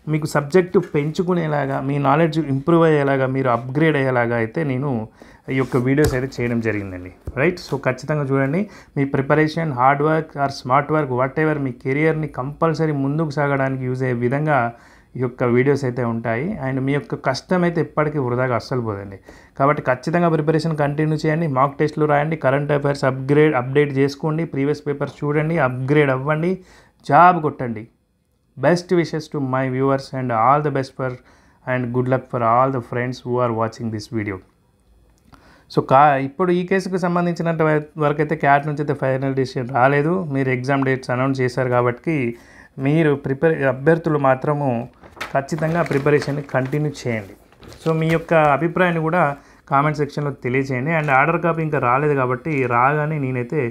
మీకు సబ్జెక్టు పెంచుకునేలాగా, మీ నాలెడ్జ్ ఇంప్రూవ్ అయ్యేలాగా, మీరు అప్గ్రేడ్ అయ్యేలాగా అయితే నేను ఈ యొక్క వీడియోస్ అయితే చేయడం జరిగిందండి, రైట్. సో ఖచ్చితంగా చూడండి, మీ preparation, hard work or smart work whatever, మీ కెరియర్ని కంపల్సరీ ముందుకు సాగడానికి యూజ్ అయ్యే విధంగా ఈ యొక్క వీడియోస్ అయితే ఉంటాయి. అండ్ మీ యొక్క కష్టం అయితే ఎప్పటికీ వృధాగా అస్సలు పోదండి. కాబట్టి ఖచ్చితంగా ప్రిపరేషన్ కంటిన్యూ చేయండి, మాక్ టెస్ట్లు రాయండి, కరెంట్ అఫైర్స్ అప్డేట్ చేసుకోండి, ప్రీవియస్ పేపర్స్ చూడండి, అప్గ్రేడ్ అవ్వండి, జాబ్ కొట్టండి. Best wishes to my viewers and all the best for and good luck for all the friends who are watching this video. So ఇప్పుడు ఈ కేసుకు సంబంధించినంత వరకు అయితే క్యాట్ నుంచి అయితే ఫైనల్ డిసిషన్ రాలేదు, మీరు ఎగ్జామ్ డేట్స్ అనౌన్స్ చేశారు కాబట్టి మీరు అభ్యర్థులు మాత్రము ఖచ్చితంగా ప్రిపరేషన్ని కంటిన్యూ చేయండి. సో మీ యొక్క అభిప్రాయాన్ని కూడా కామెంట్ సెక్షన్లో తెలియజేయండి. అండ్ ఆర్డర్ కాపీ ఇంకా రాలేదు కాబట్టి రాగానే నేనైతే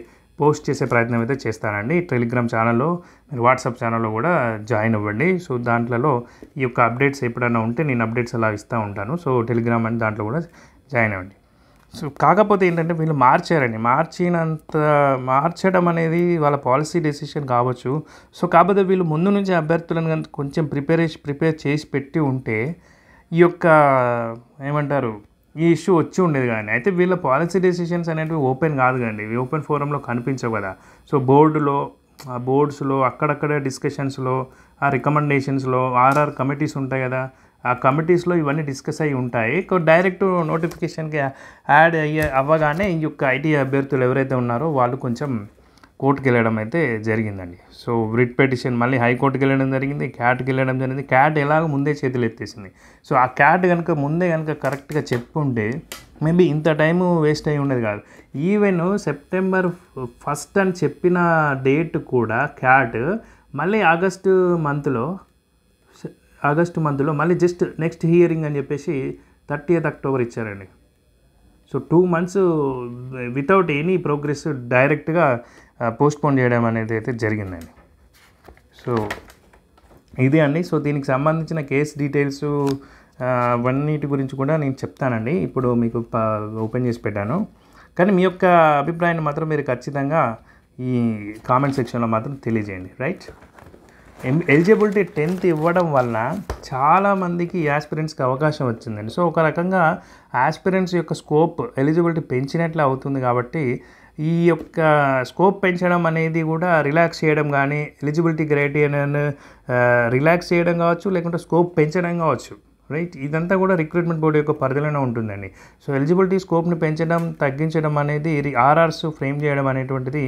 పోస్ట్ చేసే ప్రయత్నం అయితే చేస్తానండి. టెలిగ్రామ్ ఛానల్లో, మీరు వాట్సాప్ ఛానల్లో కూడా జాయిన్ అవ్వండి. సో దాంట్లో ఈ యొక్క అప్డేట్స్ ఎప్పుడైనా ఉంటే నేను అప్డేట్స్ అలా ఇస్తూ ఉంటాను. సో టెలిగ్రామ్ అని దాంట్లో కూడా జాయిన్ అవ్వండి. సో కాకపోతే ఏంటంటే వీళ్ళు మార్చారండి, మార్చడం అనేది వాళ్ళ పాలసీ డెసిషన్ కావచ్చు. సో కాకపోతే వీళ్ళు ముందు నుంచి అభ్యర్థులను కొంచెం ప్రిపేర్ చేసి పెట్టి ఉంటే ఈ యొక్క ఏమంటారు ఈ ఇష్యూ వచ్చి ఉండేది. కానీ అయితే వీళ్ళ పాలసీ డెసిషన్స్ అనేవి ఓపెన్ కాదు కదండి, ఓపెన్ ఫోరంలో కనిపించవు కదా. సో బోర్డ్స్లో అక్కడక్కడ డిస్కషన్స్లో, ఆ రికమెండేషన్స్లో ఆర్ఆర్ కమిటీస్ ఉంటాయి కదా, ఆ కమిటీస్లో ఇవన్నీ డిస్కస్ అయ్యి ఉంటాయి. డైరెక్ట్ నోటిఫికేషన్కి యాడ్ అవ్వగానే ఈ యొక్క ఐటీ అభ్యర్థులు ఎవరైతే ఉన్నారో వాళ్ళు కొంచెం కోర్టుకి వెళ్ళడం అయితే జరిగిందండి. సో రిట్ పిటిషన్ మళ్ళీ హైకోర్టుకి వెళ్ళడం జరిగింది, క్యాట్కి వెళ్ళడం జరిగింది. క్యాట్ ఎలాగో ముందే చేతులు ఎత్తేసింది. సో ఆ క్యాట్ ముందే కనుక కరెక్ట్గా చెప్పుంటే మేబీ ఇంత టైము వేస్ట్ అయ్యి ఉండేది కాదు. ఈవెన్ సెప్టెంబర్ 1 అని చెప్పిన డేట్ కూడా క్యాట్ మళ్ళీ ఆగస్టు మంత్లో మళ్ళీ జస్ట్ నెక్స్ట్ హియరింగ్ అని చెప్పేసి 30th అక్టోబర్ ఇచ్చారండి. So 2 months without any progress డైరెక్ట్గా పోస్ట్పోన్ చేయడం అనేది అయితే జరిగిందండి. సో ఇది అండి. సో దీనికి సంబంధించిన కేస్ డీటెయిల్స్ అవన్నిటి గురించి కూడా నేను చెప్తానండి. ఇప్పుడు మీకు ఓపెన్ చేసి పెట్టాను, కానీ మీ యొక్క అభిప్రాయాన్ని మాత్రం మీరు ఖచ్చితంగా ఈ కామెంట్ సెక్షన్లో మాత్రం తెలియజేయండి, రైట్. ఎలిజిబిలిటీ 10th ఇవ్వడం వలన చాలామందికి యాస్పిరెంట్స్కి అవకాశం వచ్చిందండి. సో ఒక రకంగా యాస్పిరెంట్స్ యొక్క స్కోప్ ఎలిజిబిలిటీ పెంచినట్లే అవుతుంది. కాబట్టి ఈ యొక్క స్కోప్ పెంచడం అనేది కూడా రిలాక్స్ చేయడం కానీ, ఎలిజిబిలిటీ క్రైటీరియాను రిలాక్స్ చేయడం కావచ్చు, లేకుంటే స్కోప్ పెంచడం కావచ్చు, రైట్. ఇదంతా కూడా రిక్రూట్మెంట్ బోర్డు యొక్క పరిధిలోనే ఉంటుందండి. సో ఎలిజిబిలిటీ స్కోప్ని పెంచడం, తగ్గించడం అనేది ఆర్ఆర్స్ ఫ్రేమ్ చేయడం అనేటువంటిది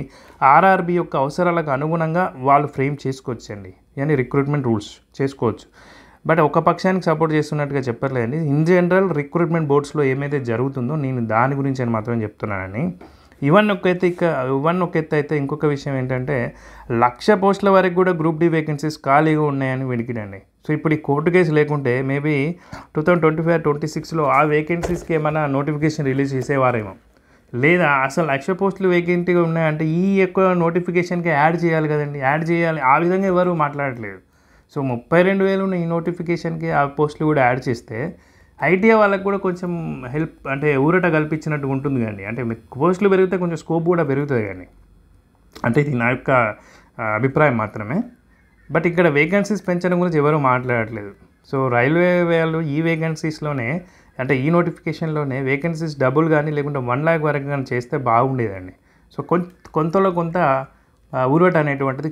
ఆర్ఆర్బి యొక్క అవసరాలకు అనుగుణంగా వాళ్ళు ఫ్రేమ్ చేసుకోవచ్చండి. అని రిక్రూట్మెంట్ రూల్స్ చేసుకోవచ్చు. బట్ ఒక పక్షానికి సపోర్ట్ చేస్తున్నట్టుగా చెప్పట్లేదండి. ఇన్ జనరల్ రిక్రూట్మెంట్ బోర్డ్స్లో ఏమైతే జరుగుతుందో నేను దాని గురించి అని మాత్రం చెప్తున్నానని. ఇవన్నీ ఒక ఎత్తు అయితే ఇంకొక విషయం ఏంటంటే 1,00,000 పోస్టుల వరకు కూడా గ్రూప్ డి వేకెన్సీస్ ఖాళీగా ఉన్నాయని వెడికినండి. సో ఇప్పుడు ఈ కోర్టు కేసు లేకుంటే మేబీ 2025-26లో ఆ వేకెన్సీస్కి ఏమైనా నోటిఫికేషన్ రిలీజ్ చేసేవారేమో, లేదా అసలు 1,00,000 పోస్టులు వేకెంట్గా ఉన్నాయంటే ఈ ఎక్కువ నోటిఫికేషన్కి యాడ్ చేయాలి కదండి, యాడ్ చేయాలి. ఆ విధంగా ఎవరు మాట్లాడట్లేదు. సో 32,000 ఉన్న ఈ నోటిఫికేషన్కి ఆ పోస్టులు కూడా యాడ్ చేస్తే ఐటీఐ వాళ్ళకి కూడా కొంచెం హెల్ప్ అంటే ఊరట కల్పించినట్టు ఉంటుంది కానీ, అంటే పోస్టులు పెరిగితే కొంచెం స్కోప్ కూడా పెరుగుతుంది కానీ, అంటే ఇది నా యొక్క అభిప్రాయం మాత్రమే. బట్ ఇక్కడ వేకెన్సీస్ పెంచడం గురించి ఎవరు మాట్లాడట్లేదు. సో రైల్వే వాళ్ళు ఈ వేకెన్సీస్లోనే అంటే ఈ నోటిఫికేషన్లోనే వేకెన్సీస్ డబుల్ కానీ లేకుంటే 1,00,000 వరకు కానీ చేస్తే బాగుండేదండి. సో కొంతలో కొంత ఊరట అనేటువంటిది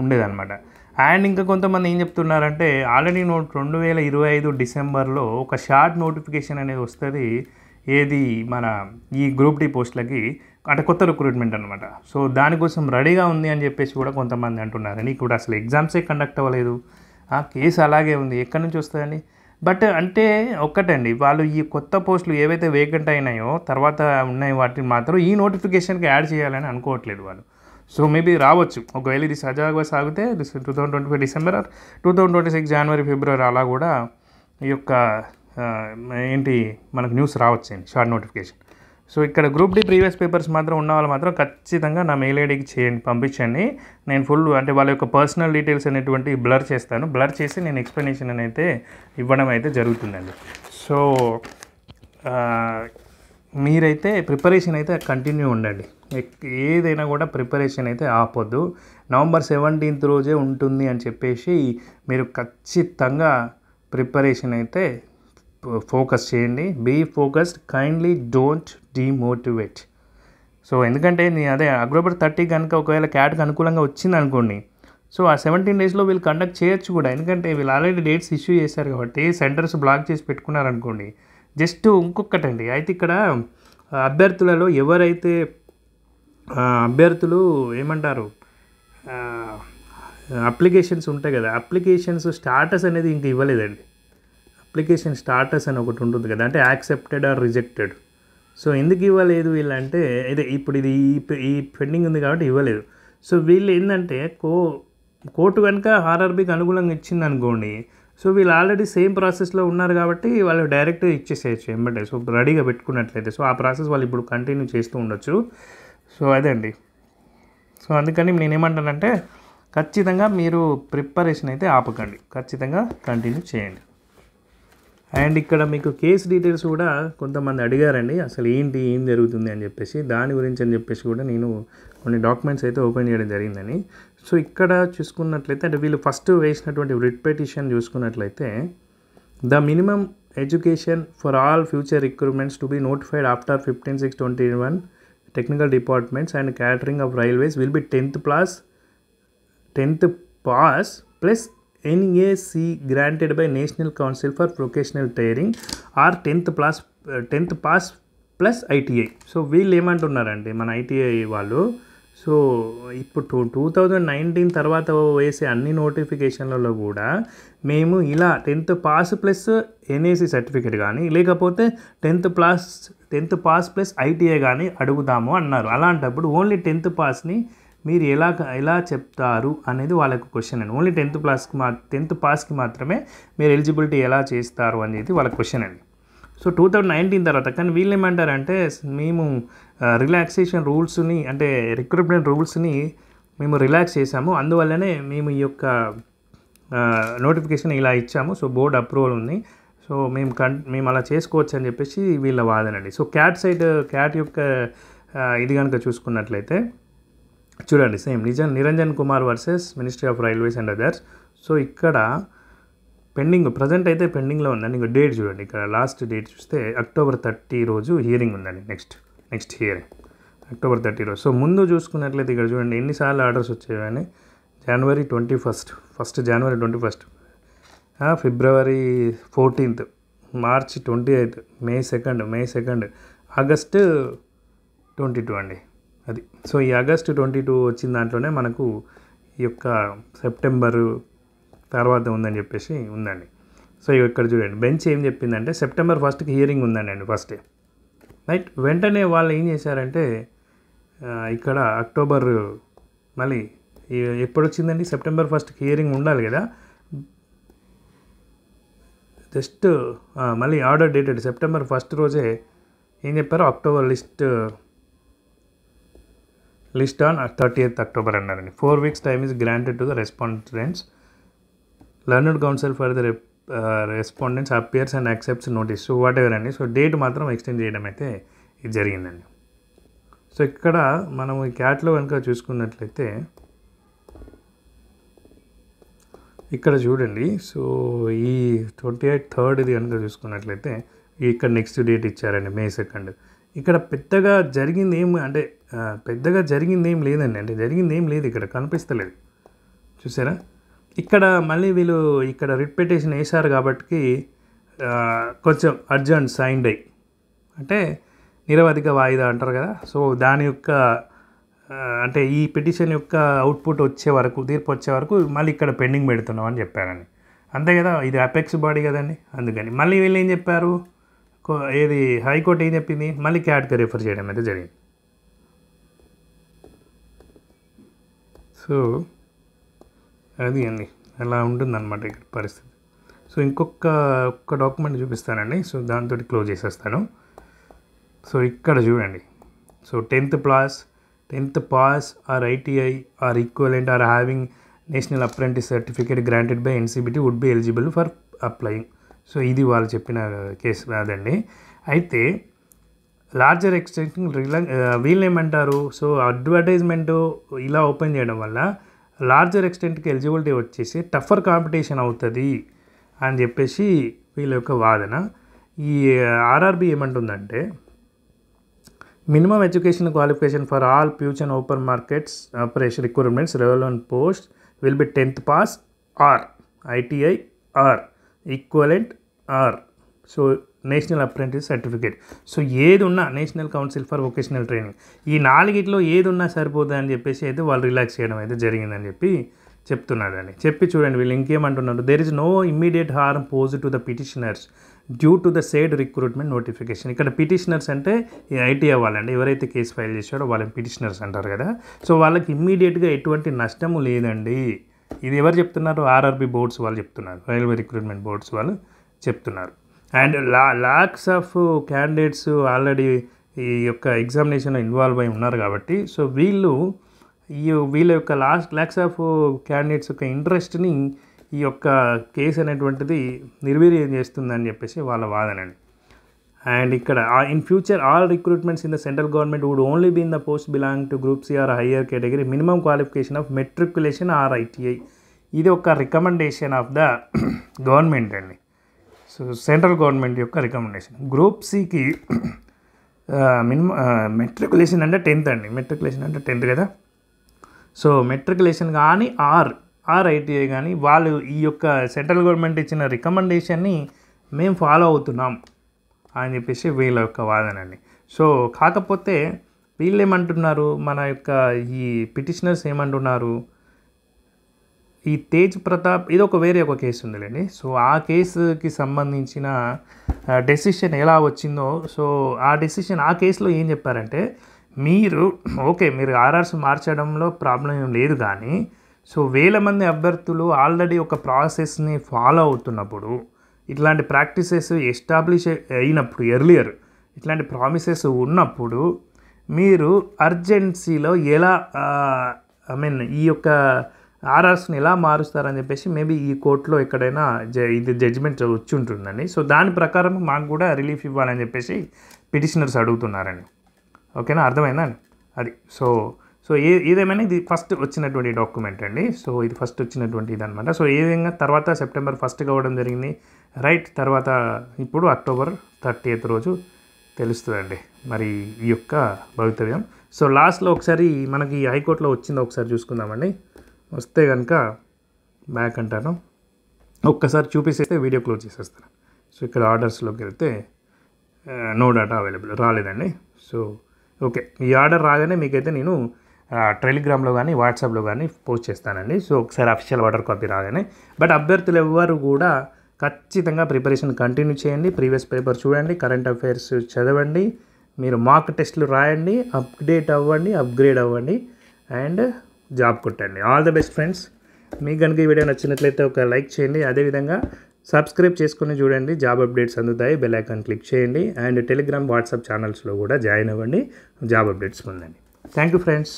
ఉండేదన్నమాట. అండ్ ఇంకా కొంతమంది ఏం చెప్తున్నారంటే ఆల్రెడీ 2025 డిసెంబర్లో ఒక షార్ట్ నోటిఫికేషన్ అనేది వస్తుంది, ఏది మన ఈ గ్రూప్ డి పోస్టులకి, అంటే కొత్త రిక్రూట్మెంట్ అనమాట. సో దానికోసం రెడీగా ఉంది అని చెప్పేసి కూడా కొంతమంది అంటున్నారు. నీకు కూడా అసలు ఎగ్జామ్సే కండక్ట్ అవ్వలేదు, ఆ కేసు అలాగే ఉంది, ఎక్కడి నుంచి వస్తుందండి. బట్ అంటే ఒక్కటండి, వాళ్ళు ఈ కొత్త పోస్టులు ఏవైతే వేకెంట్ అయినాయో తర్వాత ఉన్నాయి వాటిని మాత్రం ఈ నోటిఫికేషన్కి యాడ్ చేయాలని అనుకోవట్లేదు వాళ్ళు. సో మేబీ రావచ్చు, ఒకవేళ ఇది సజావుగా సాగితే 2025 డిసెంబర్ 2026 జనవరి ఫిబ్రవరి అలా కూడా ఈ యొక్క మనకు న్యూస్ రావచ్చండి, షార్ట్ నోటిఫికేషన్. సో ఇక్కడ గ్రూప్ డి ప్రీవియస్ పేపర్స్ మాత్రం ఉన్న వాళ్ళు మాత్రం ఖచ్చితంగా నా మెయిల్ ఐడికి పంపించండి. నేను ఫుల్ అంటే వాళ్ళ యొక్క పర్సనల్ డీటెయిల్స్ అనేటువంటి బ్లర్ చేస్తాను. బ్లర్ చేసి నేను ఎక్స్ప్లెనేషన్ అయితే ఇవ్వడం అయితే జరుగుతుందండి. సో మీరైతే ప్రిపరేషన్ అయితే కంటిన్యూ ఉండండి. ఏదైనా కూడా ప్రిపరేషన్ అయితే ఆపొద్దు. November 17th రోజే ఉంటుంది అని చెప్పేసి మీరు ఖచ్చితంగా ప్రిపరేషన్ అయితే ఫోకస్ చేయండి. Be focused, kindly don't demotivate. So ఎందుకంటే అదే అక్టోబర్ 30 కనుక ఒకవేళ క్యాట్కి అనుకూలంగా వచ్చింది అనుకోండి, సో ఆ 17 డేస్లో వీళ్ళు కండక్ట్ చేయొచ్చు కూడా. ఎందుకంటే వీళ్ళు ఆల్రెడీ డేట్స్ ఇష్యూ చేశారు కాబట్టి సెంటర్స్ బ్లాక్ చేసి పెట్టుకున్నారనుకోండి. జస్ట్ ఇంకొకటండి, అయితే ఇక్కడ అభ్యర్థులలో ఎవరైతే అభ్యర్థులు ఏమంటారు అప్లికేషన్స్ ఉంటాయి కదా, అప్లికేషన్స్ స్టాటస్ అనేది ఇంక ఇవ్వలేదండి. అప్లికేషన్ స్టాటస్ అని ఒకటి ఉంటుంది కదా, అంటే యాక్సెప్టెడ్ ఆర్ రిజెక్టెడ్. సో ఎందుకు ఇవ్వలేదు వీళ్ళంటే ఇదే ఇప్పుడు ఇది ఈ పెండింగ్ ఉంది కాబట్టి ఇవ్వలేదు. సో వీళ్ళు ఏంటంటే కోర్టు కనుక ఆర్ఆర్బీకి అనుకూలంగా ఇచ్చింది అనుకోండి, సో వీళ్ళు ఆల్రెడీ సేమ్ ప్రాసెస్లో ఉన్నారు కాబట్టి వాళ్ళు డైరెక్ట్ ఇచ్చేసేయచ్చు వెంబడే. సో రెడీగా పెట్టుకున్నట్లయితే సో ఆ ప్రాసెస్ వాళ్ళు ఇప్పుడు కంటిన్యూ చేస్తూ ఉండొచ్చు. సో అదే అండి. సో అందుకని నేనేమంటానంటే ఖచ్చితంగా మీరు ప్రిపరేషన్ అయితే ఆపకండి, ఖచ్చితంగా కంటిన్యూ చేయండి. అండ్ ఇక్కడ మీకు కేసు డీటెయిల్స్ కూడా కొంతమంది అడిగారండి, అసలు ఏం జరుగుతుంది అని చెప్పేసి, దాని గురించి అని చెప్పేసి కూడా నేను కొన్ని డాక్యుమెంట్స్ అయితే ఓపెన్ చేయడం జరిగిందని. సో ఇక్కడ చూసుకున్నట్లయితే అంటే వీళ్ళు ఫస్ట్ వేసినటువంటి రిట్ పిటిషన్ చూసుకున్నట్లయితే, the minimum education for all future recruitments to be notified after 15/6/21 technical departments and catering of railways will be 10th pass plus NAC granted by National Council for Vocational Training or 10th pass plus ITI. So వీళ్ళు ఏమంటున్నారంటే మన ITI వాళ్ళు, so ఇప్పుడు 2019 తర్వాత వేసే అన్ని నోటిఫికేషన్లలో కూడా మేము ఇలా 10th pass plus NAC certificate కానీ లేకపోతే 10th పాస్ ప్లస్ ITI కానీ అడుగుతాము అన్నారు. అలాంటప్పుడు ఓన్లీ 10th పాస్ని మీరు ఎలా చెప్తారు అనేది వాళ్ళకు క్వశ్చన్ అండి. ఓన్లీ 10th పాస్కి మాత్రమే మీరు ఎలిజిబిలిటీ ఎలా చేస్తారు అనేది వాళ్ళ క్వశ్చన్ అండి. సో 2019 తర్వాత కానీ వీళ్ళు ఏమంటారంటే మేము రిలాక్సేషన్ రూల్స్ని అంటే రిక్రూట్మెంట్ రూల్స్ని మేము రిలాక్స్ చేసాము, అందువల్లనే మేము ఈ యొక్క నోటిఫికేషన్ ఇలా ఇచ్చాము. సో బోర్డ్ అప్రూవల్ ఉంది, సో మేము అలా చేసుకోవచ్చు అని చెప్పేసి వీళ్ళ వాదనండి. సో క్యాట్ యొక్క ఇది కనుక చూసుకున్నట్లయితే చూడండి, same Niranjan Kumar versus ministry of railways and others. So ఇక్కడ ప్రజెంట్ అయితే పెండింగ్లో ఉందండి. ఇంకా డేట్ చూడండి, ఇక్కడ లాస్ట్ డేట్ చూస్తే October 30 రోజు హియరింగ్ ఉందండి. నెక్స్ట్ హియరింగ్ October 30 రోజు. సో ముందు చూసుకున్నట్లయితే ఇక్కడ చూడండి ఎన్నిసార్లు ఆర్డర్స్ వచ్చాయని, January 21st ఫిబ్రవరి 14th, మార్చ్ 28, మే 2, ఆగస్ట్ 22 అండి. అది సో ఈ ఆగస్ట్ 22 వచ్చిన దాంట్లోనే మనకు ఈ యొక్క సెప్టెంబరు తర్వాత ఉందని చెప్పేసి ఉందండి. సో ఇక్కడ చూడండి బెంచ్ ఏం చెప్పిందంటే సెప్టెంబర్ 1కి హియరింగ్ ఉందండి ఫస్ట్, రైట్. వెంటనే వాళ్ళు ఏం చేశారంటే ఇక్కడ అక్టోబర్ మళ్ళీ ఎప్పుడు వచ్చిందండి, సెప్టెంబర్ 1కి హియరింగ్ ఉండాలి కదా, జస్ట్ మళ్ళీ ఆర్డర్ డేటెడ్ సెప్టెంబర్ 1 రోజే ఏం చెప్పారు, October list on 30th October అన్నారండి. 4 weeks time is granted to the respondents. Learned council for the respondents appears and accepts notice. So what ever అండి. సో డేట్ మాత్రం extend చేయడం అయితే ఇది జరిగిందండి. సో ఇక్కడ మనం ఈ క్యాట్లో కనుక చూసుకున్నట్లయితే ఇక్కడ చూడండి. సో ఈ 28th ఇది కనుక చూసుకున్నట్లయితే ఇక్కడ నెక్స్ట్ డేట్ ఇచ్చారండి, మే 2. ఇక్కడ పెద్దగా జరిగింది ఏం అంటే లేదండి, అంటే జరిగింది ఏం లేదు, ఇక్కడ కనిపిస్తలేదు చూసారా. ఇక్కడ మళ్ళీ వీళ్ళు ఇక్కడ రిట్ పిటిషన్ వేశారు కాబట్టి కొంచెం అర్జెంట్ సైన్డ్ అయ్యి, అంటే నిరవధిక వాయిదా అంటారు కదా. సో దాని యొక్క అంటే ఈ పిటిషన్ యొక్క అవుట్పుట్ వచ్చే వరకు, తీర్పు వచ్చే వరకు మళ్ళీ ఇక్కడ పెండింగ్ పెడుతున్నాం అని చెప్పారండి. అంతే కదా, ఇది అపెక్స్ బాడీ కదండి. అందుకని మళ్ళీ వీళ్ళు ఏం చెప్పారు, ఏది హైకోర్టు ఏం చెప్పింది, మళ్ళీ క్యాట్కి రిఫర్ చేయడం అయితే జరిగింది. సో అది అండి అలా ఉంటుందన్నమాట ఇక్కడ పరిస్థితి. సో ఒక్క డాక్యుమెంట్ చూపిస్తానండి. సో దాంతో క్లోజ్ చేసేస్తాను. సో ఇక్కడ చూడండి. So 10th pass or ITI or equivalent or having National Apprentice Certificate granted by NCBT would be eligible for applying. So ఇది వాళ్ళు చెప్పిన కేసు కాదండి. అయితే లార్జర్ ఎక్స్టెంట్ వీళ్ళు ఏమంటారు, సో అడ్వర్టైజ్మెంట్ ఇలా ఓపెన్ చేయడం వల్ల లార్జర్ ఎక్స్టెంట్కి ఎలిజిబిలిటీ వచ్చేసి టఫర్ కాంపిటీషన్ అవుతుంది అని చెప్పేసి వీళ్ళ యొక్క వాదన. ఈ ఆర్ఆర్బి ఏమంటుందంటే minimum education qualification for all future open markets operation recruitments relevant post will be 10th pass or ITI or equivalent or so national apprentice certificate. So ఏది ఉన్నా national council for vocational training, ఈ 4 ఏది ఉన్నా సరిపోతుంది అని చెప్పేసి అయితే వాళ్ళు రిలాక్స్ చేయడం అయితే జరిగిందని చెప్పి చెప్తున్నారండి. చెప్పి చూడండి వీళ్ళు ఇంకేమంటున్నారు, there is no immediate harm pose to the petitioners due to the said recruitment notification. ఇక్కడ పిటిషనర్స్ అంటే ఈ ITI వాళ్ళండి, ఎవరైతే కేసు ఫైల్ చేశారో వాళ్ళని పిటిషనర్స్ అంటారు కదా. సో వాళ్ళకి ఇమ్మీడియట్గా ఎటువంటి నష్టము లేదండి. ఇది ఎవరు చెప్తున్నారు, ఆర్ఆర్బి బోర్డ్స్ వాళ్ళు చెప్తున్నారు, రైల్వే రిక్రూట్మెంట్ బోర్డ్స్ వాళ్ళు చెప్తున్నారు. And lakhs of candidates already ఈ యొక్క ఎగ్జామినేషన్లో ఇన్వాల్వ్ అయి ఉన్నారు కాబట్టి సో వీళ్ళ యొక్క లాక్స్ ఆఫ్ క్యాండిడేట్స్ యొక్క ఇంట్రెస్ట్ని ఈ యొక్క కేసు అనేటువంటిది నిర్వీర్యం చేస్తుందని చెప్పేసి వాళ్ళ వాదనండి. అండ్ ఇక్కడ in future all recruitments in the central government would only be in the post belong to group C or higher category minimum qualification of matriculation or ITI. ఇది ఒక రికమెండేషన్ ఆఫ్ ద గవర్నమెంట్ అండి. So central government యొక్క recommendation. Group సికి minimum matriculation అంటే 10th అండి, matriculation అంటే 10th కదా. So matriculation కానీ ఆర్ ITI కానీ వాళ్ళు ఈ యొక్క సెంట్రల్ గవర్నమెంట్ ఇచ్చిన రికమెండేషన్ని మేము ఫాలో అవుతున్నాం అని చెప్పేసి వీళ్ళ యొక్క వాదన అండి. సో కాకపోతే వీళ్ళు ఏమంటున్నారు, మన యొక్క ఈ పిటిషనర్స్ ఏమంటున్నారు, ఈ తేజ్ ప్రతాప్ ఇది వేరే ఒక కేసు ఉందిలేండి. సో ఆ కేసుకి సంబంధించిన డెసిషన్ ఎలా వచ్చిందో, సో ఆ కేసులో ఏం చెప్పారంటే మీరు ఆర్ఆర్స్ మార్చడంలో ప్రాబ్లం ఏం లేదు కానీ సో వేల మంది అభ్యర్థులు ఆల్రెడీ ఒక ప్రాసెస్ని ఫాలో అవుతున్నప్పుడు, ఇట్లాంటి ప్రాక్టీసెస్ ఎస్టాబ్లిష్ అయినప్పుడు, ఎర్లియర్ ఇట్లాంటి ప్రామిసెస్ ఉన్నప్పుడు మీరు అర్జెన్సీలో ఎలా ఈ యొక్క ఆర్ఆర్స్ని ఎలా మారుస్తారని చెప్పేసి మేబీ ఈ కోర్టులో ఎక్కడైనా ఇది జడ్జిమెంట్ వచ్చి ఉంటుందండి. సో దాని ప్రకారం మాకు కూడా రిలీఫ్ ఇవ్వాలని చెప్పేసి పిటిషనర్స్ అడుగుతున్నారండి. ఓకేనా, అర్థమైందండి అది. సో ఏదేమైనా ఇది ఫస్ట్ వచ్చినటువంటి డాక్యుమెంట్ అండి. సో ఇది ఫస్ట్ వచ్చినటువంటి ఇది అనమాట. సో ఏ విధంగా తర్వాత సెప్టెంబర్ 1 అవ్వడం జరిగింది, రైట్. తర్వాత ఇప్పుడు అక్టోబర్ 30th రోజు తెలుస్తుందండి మరి ఈ యొక్క భవితవ్యం. సో లాస్ట్లో ఒకసారి మనకి హైకోర్టులో వచ్చిందో ఒకసారి చూసుకుందామండి. వస్తే కనుక బ్యాక్ అంటాను. ఒక్కసారి చూపిస్తే వీడియో క్లోజ్ చేసేస్తాను. సో ఇక్కడ ఆర్డర్స్లోకి వెళ్తే నో డేటా అవైలబుల్ రాలేదండి. సో ఓకే, ఈ ఆర్డర్ రాగానే మీకైతే నేను టెలిగ్రామ్లో కానీ వాట్సాప్లో కానీ పోస్ట్ చేస్తానండి. సో ఒకసారి అఫీషియల్ ఆర్డర్ కాపీ రాగానే. బట్ అభ్యర్థులు ఎవ్వరు కూడా ఖచ్చితంగా ప్రిపరేషన్ కంటిన్యూ చేయండి. ప్రీవియస్ పేపర్ చూడండి, కరెంట్ అఫైర్స్ చదవండి, మీరు మాక్ టెస్ట్లు రాయండి, అప్గ్రేడ్ అవ్వండి అండ్ జాబ్ కొట్టండి. All the best friends. మీకు కనుక ఈ వీడియో నచ్చినట్లయితే ఒక లైక్ చేయండి. అదేవిధంగా సబ్స్క్రైబ్ చేసుకుని చూడండి, జాబ్ అప్డేట్స్ అందుతాయి. బెల్ ఐకాన్ క్లిక్ చేయండి అండ్ టెలిగ్రామ్ వాట్సాప్ ఛానల్స్లో కూడా జాయిన్ అవ్వండి, జాబ్ అప్డేట్స్ పొందండి. Thank you friends.